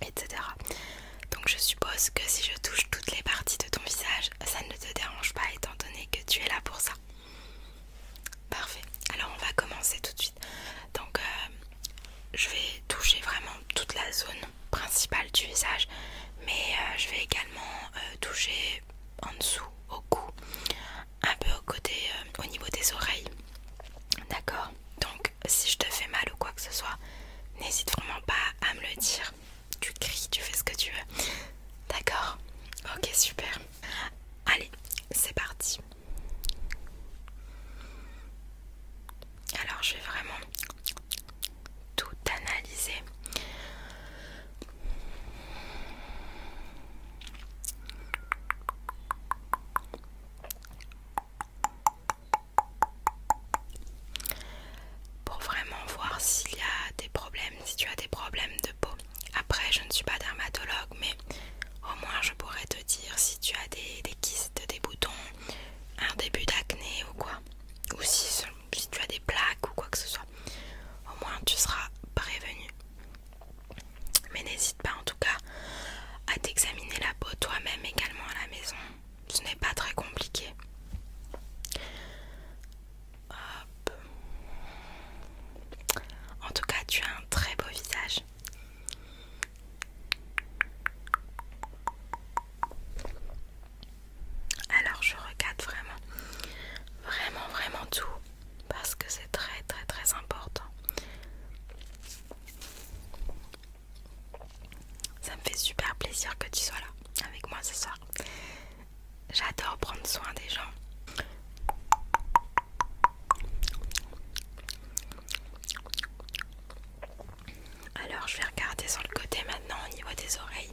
etc. Donc je suppose que si je touche toutes les parties de ton visage, ça ne te dérange pas étant donné que tu es là pour ça. Parfait. Alors on va commencer tout de suite. Donc je vais toucher vraiment toute la zone principale du visage, mais je vais également toucher en dessous, au cou, un peu au côté, au niveau des oreilles. D'accord. Donc si je te fais mal ou quoi que ce soit, n'hésite vraiment pas à me le dire. Tu cries, tu fais ce que tu veux. D'accord. Ok, super. Allez, c'est parti. Alors je vais vraiment tout analyser. Pour vraiment voir s'il y a des problèmes, si tu as des problèmes de peau. Après, je ne suis pas dermatologue, mais au moins je pourrais te dire si tu as des kystes, des boutons, un début d'acné ou quoi. Ou si tu as des plaques ou quoi que ce soit. Au moins tu seras prévenu. Mais n'hésite pas en tout cas à t'examiner la peau toi-même également à la maison. Ce n'est pas très compliqué. Hop. En tout cas, tu as un très beau visage. Alors je regarde vraiment tout parce que c'est très important. Ça me fait super plaisir que tu sois là avec moi ce soir. J'adore prendre soin des gens. Alors je vais regarder sur le côté maintenant au niveau des oreilles.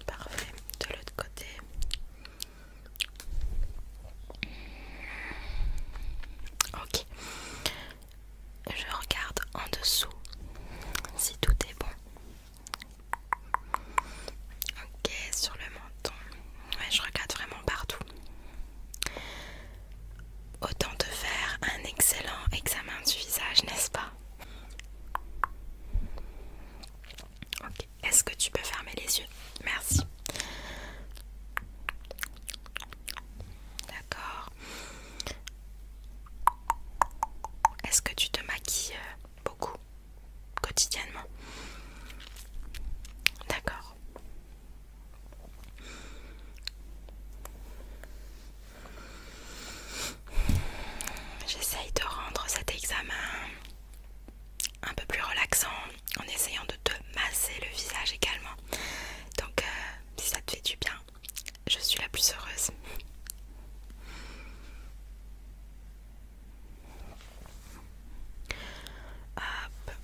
Parfait, de l'autre côté. Ok, je regarde en dessous si tout est bon. Ok, sur le menton. Ouais, je regarde vraiment partout. Autant te faire un excellent examen du visage, n'est-ce pas? Ok, est-ce que tu peux fermer les yeux? Merci. D'accord. Est-ce que tu te maquilles beaucoup, quotidiennement? D'accord. J'essaye de rendre cet examen un peu plus relaxant en essayant de te masser le visage également. Donc si ça te fait du bien, je suis la plus heureuse. Hop.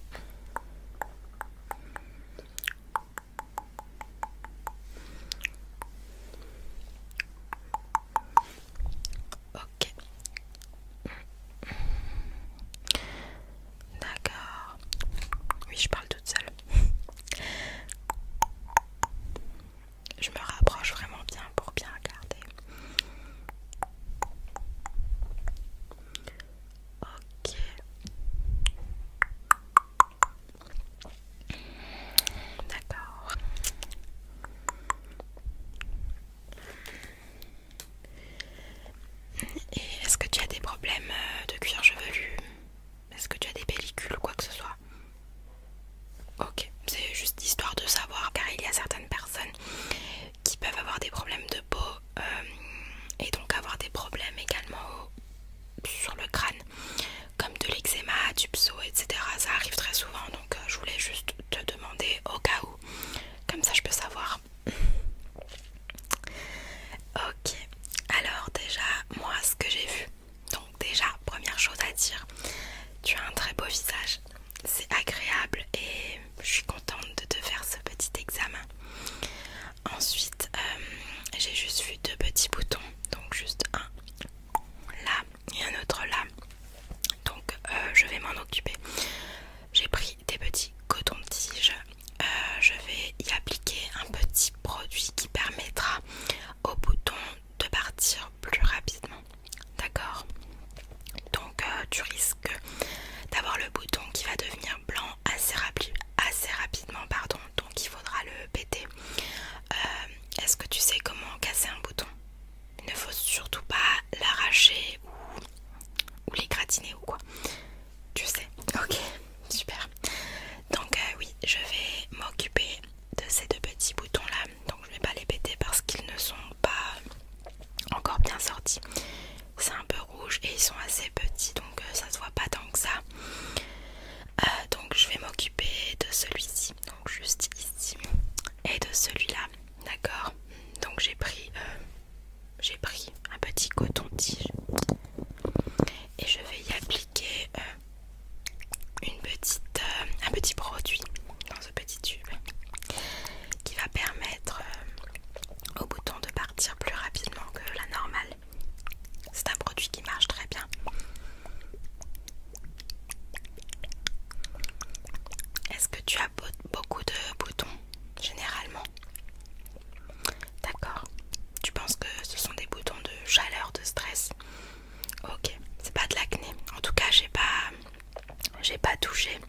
j'ai pas touché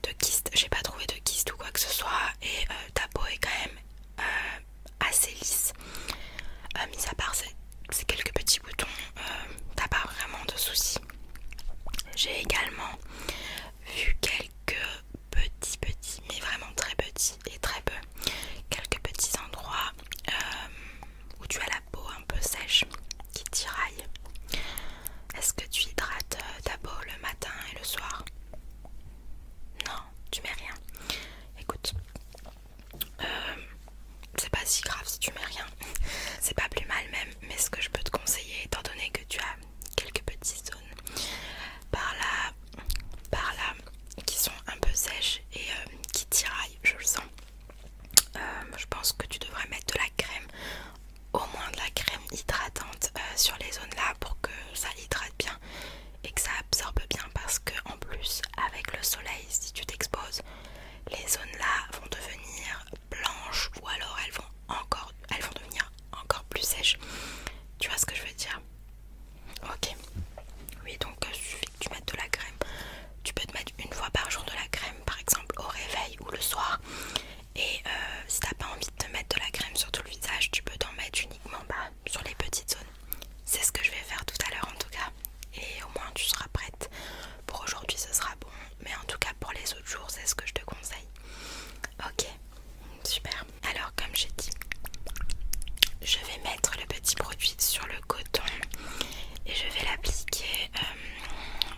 de kyste, j'ai pas trouvé de kyste ou quoi que ce soit, et ta peau est quand même assez lisse. Mis à part ces quelques petits boutons, t'as pas vraiment de soucis. J'ai également vu quelques petits, mais vraiment très petits et très peu, quelques petits endroits où tu as la peau un peu sèche qui tiraille. Est-ce que tu hydrates ta peau le matin et le soir? Non, tu mets rien. Écoute, c'est pas si grave si tu mets rien. C'est pas plus mal même, mais ce que je peux te conseiller, étant donné que tu as quelques petites zones par là, qui sont un peu sèches et qui tiraillent, je le sens. Je pense que tu devrais mettre de la crème, au moins de la crème hydratante sur les zones là pour que ça hydrate bien et que ça absorbe bien, parce que en plus avec le soleil, si tu t'exposes, les zones là vont devenir blanches ou alors elles vont devenir encore plus sèches. Tu vois ce que je veux dire? Ok. Oui, donc il suffit que tu mettes de la crème. Tu peux te mettre une fois par jour de la crème, par exemple au réveil ou le soir. Et si t'as pas envie de te mettre de la crème sur tout le visage, tu peux t'en mettre uniquement sur les petites zones. C'est ce que je vais faire tout à l'heure en tout cas. Et au moins tu seras prête. Pour aujourd'hui ce sera bon, mais en tout cas pour les autres jours c'est ce que je te conseille. Ok, super. Alors comme j'ai dit, je vais mettre le petit produit sur le coton et je vais l'appliquer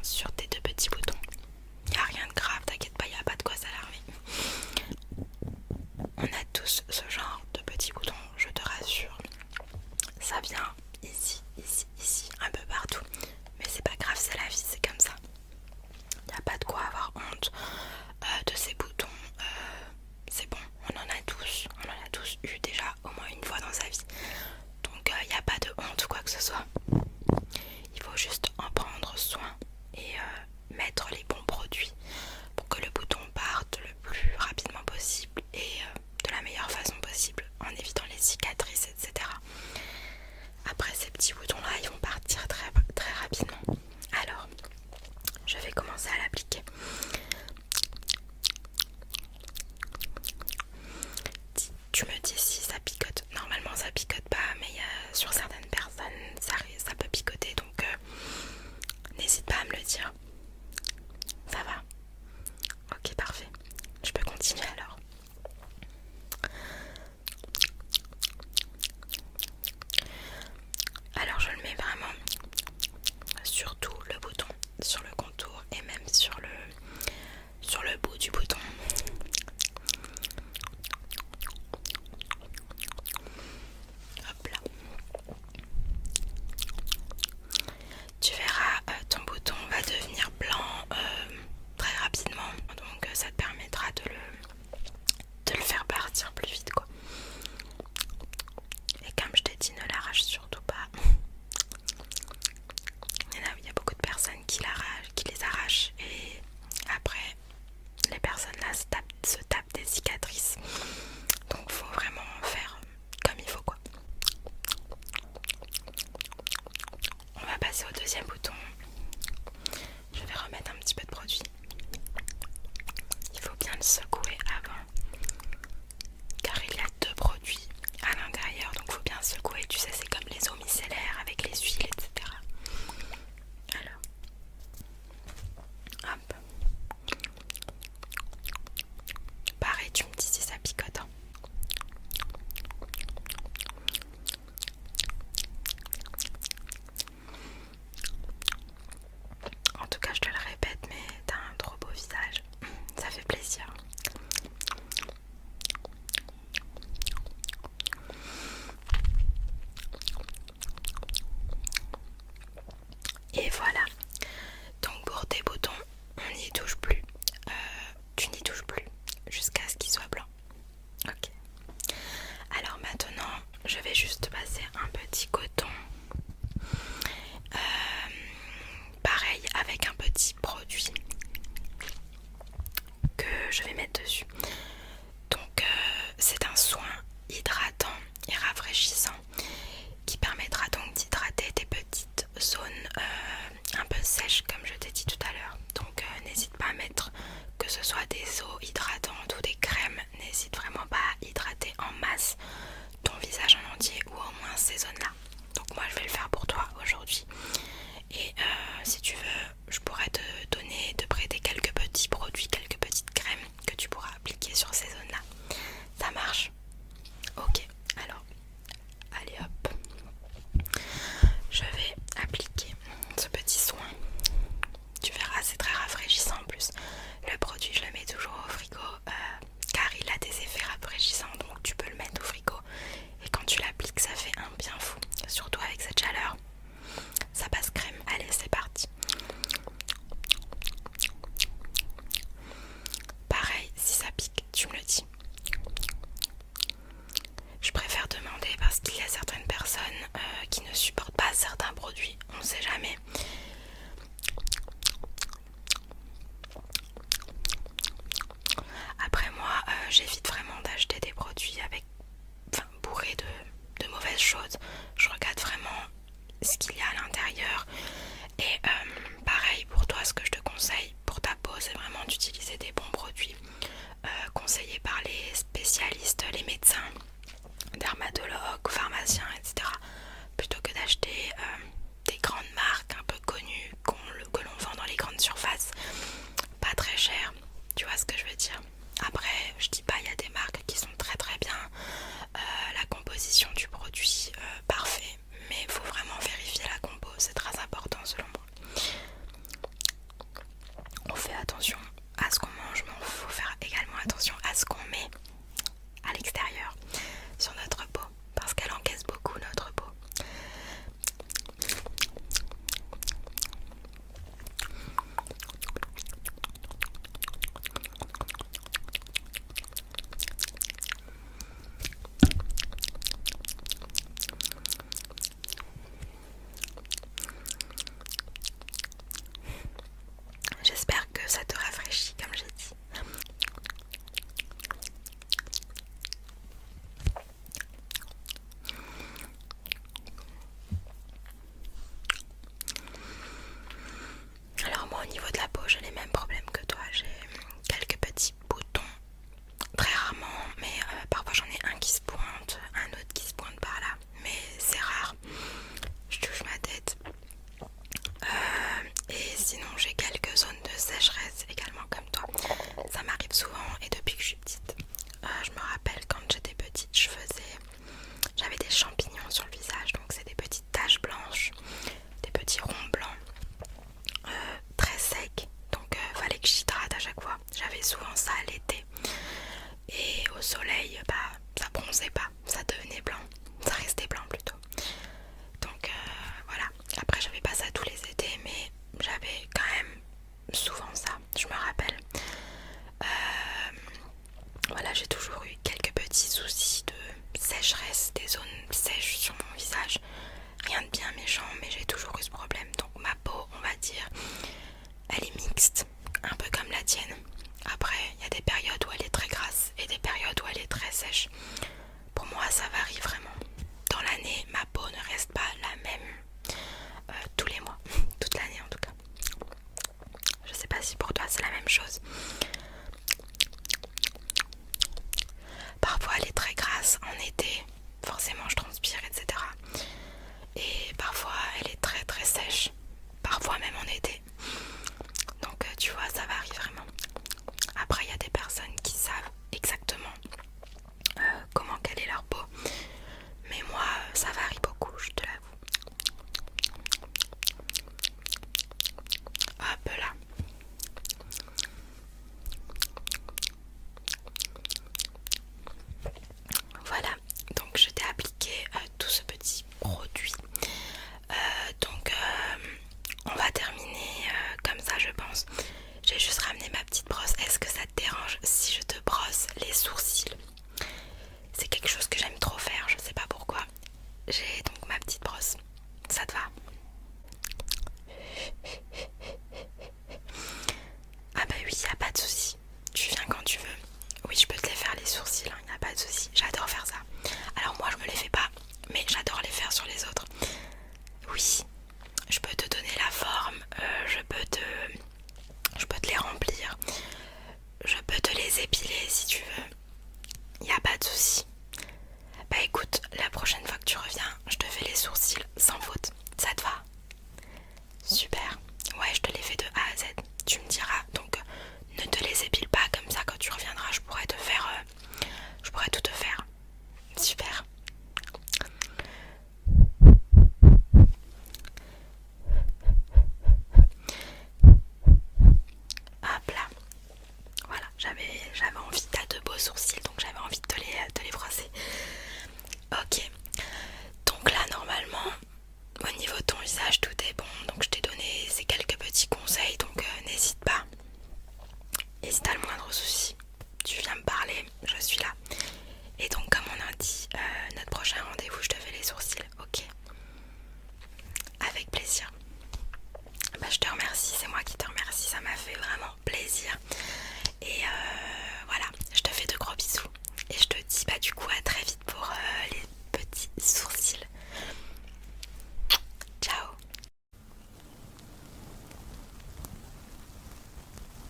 sur tes deux petits boutons. Il n'y a rien de grave, t'inquiète pas, il n'y a pas de quoi s'alarmer. On a tous ce genre de petits boutons, je te rassure. Ça vient ici, un peu partout. Mais c'est pas grave, c'est la vie, c'est comme ça. Il n'y a pas de quoi avoir honte de ces boutons. C'est bon, on en a tous eu déjà au moins une fois dans sa vie. Donc il n'y a pas de honte ou quoi que ce soit. Il faut juste en prendre soin et mettre les bons produits pour que le bouton parte le plus rapidement possible et de la meilleure façon possible, en évitant les cicatrices, etc. Après, ces petits boutons là, ils vont partir très, très rapidement. Alors, je vais commencer à l'appliquer. Tu me dis si ça picote. Normalement ça picote pas, mais sur certaines personnes ça peut picoter, donc n'hésite pas à me le dire. Ça va? Ok, parfait. Je peux continuer alors. Alors je le mets vraiment sur tout le bouton, sur le contour et même sur le bout du bouton. Hop là. Tu verras, ton bouton va devenir blanc très rapidement, donc ça te permettra de le faire partir plus vite quoi. Et comme je t'ai dit, ne l'arrache surtout pas. Il y a beaucoup de personnes qui les arrachent et après les personnes là se tapent des cicatrices. Donc faut vraiment faire comme il faut quoi. On va passer au deuxième bouton. Je vais remettre un petit peu de produit. Il faut bien le secouer avant, car il y a deux produits à l'intérieur, donc il faut bien secouer. Tu sais, c'est comme les eaux micellaires avec les huiles, etc. Alors, hop. Pareil, tu me dis si ça picote. Hein. En tout cas, je te le répète, mais t'as un trop beau visage. Ça fait plaisir. Et voilà. Donc pour tes boutons, on n'y touche plus. Tu n'y touches plus jusqu'à ce qu'ils soient blancs. Ok. Alors maintenant, je vais juste passer un petit coton. Pareil avec un petit produit que je vais mettre dessus. Donc c'est un soin hydratant et rafraîchissant qui permettra donc d'hydrater tes petites zones un peu sèches comme je t'ai dit tout à l'heure. Donc n'hésite pas à mettre que ce soit des eaux hydratantes ou des crèmes, n'hésite vraiment pas à hydrater en masse ton visage en entier ou au moins ces zones-là. Donc moi je vais le faire pour toi aujourd'hui. Et si tu veux, je pourrais te donner, te prêter quelques petits produits, quelques petites crèmes que tu pourras appliquer sur ces zones-là. Ça marche? Ok, alors, allez hop. Je vais appliquer ce petit soin. Tu verras, c'est très rafraîchissant en plus. Le produit, je le mets toujours au frigo car il a des effets rafraîchissants, donc tu peux le mettre au frigo. Et quand tu l'appliques, ça fait un bien fou, surtout avec cette chaleur. Ça passe crème. Allez, c'est parti. Pareil, si ça pique, tu me le dis. Je préfère demander parce qu'il y a certaines personnes qui ne supportent pas certains produits. On ne sait jamais. Après moi, j'évite vraiment d'acheter des produits bourrés de mauvaises choses. Je regarde vraiment ce qu'il y a à l'intérieur. Et pareil pour toi, ce que je te conseille pour ta peau, c'est vraiment d'utiliser des bons produits conseillés par les spécialistes, les médecins, dermatologues, pharmaciens, etc. Plutôt que d'acheter des grandes marques un peu connues que l'on vend dans les grandes surfaces, pas très cher. Tu vois ce que je veux dire? Après, je dis pas, il y a des marques qui sont très très bien, la composition du produit parfait, mais il faut vraiment vérifier la compo, c'est très important selon moi. On fait attention à ce qu'on mange, mais il faut faire également attention à ce qu'on met à l'extérieur sur notre peau, parce qu'elle encaisse beaucoup notre peau. J'espère que ça te rafraîchit comme j'ai dit. Alors moi au niveau de la peau, j'ai les mêmes problèmes que toi. J'ai quelques petits boutons, très rarement, mais parfois j'en ai un qui se pointe, un autre qui se pointe par là, mais c'est rare. Je touche ma tête. Et sinon j'ai quelques zones de sécheresse également comme toi. Ça m'arrive souvent et depuis que je suis petite. Je me rappelle quand j'étais petite, j'avais des champignons sur le visage, donc c'est des petites taches blanches, des petits ronds blancs, très secs, donc fallait que j'hydrate à chaque fois. J'avais souvent ça à l'été et au soleil, ça bronzait pas, ça devenait blanc, ça restait blanc plutôt. Donc voilà, après j'avais pas ça tous les étés, mais j'avais quand même souvent ça, je me rappelle. Voilà, j'ai toujours eu quelques petits soucis de sécheresse, des zones sèches sur mon visage. Rien de bien méchant, mais j'ai toujours eu ce problème. Donc ma peau, on va dire, elle est mixte, un peu comme la tienne. Après, il y a des périodes où elle est très grasse et des périodes où elle est très sèche. Pour moi, ça varie vraiment. Dans l'année, ma peau ne reste pas la même tous les mois, toute l'année en tout cas. Je sais pas si pour toi c'est la même chose. Parfois elle est très grasse en été, forcément je transpire, etc. Et parfois elle est très très sèche, parfois même en été.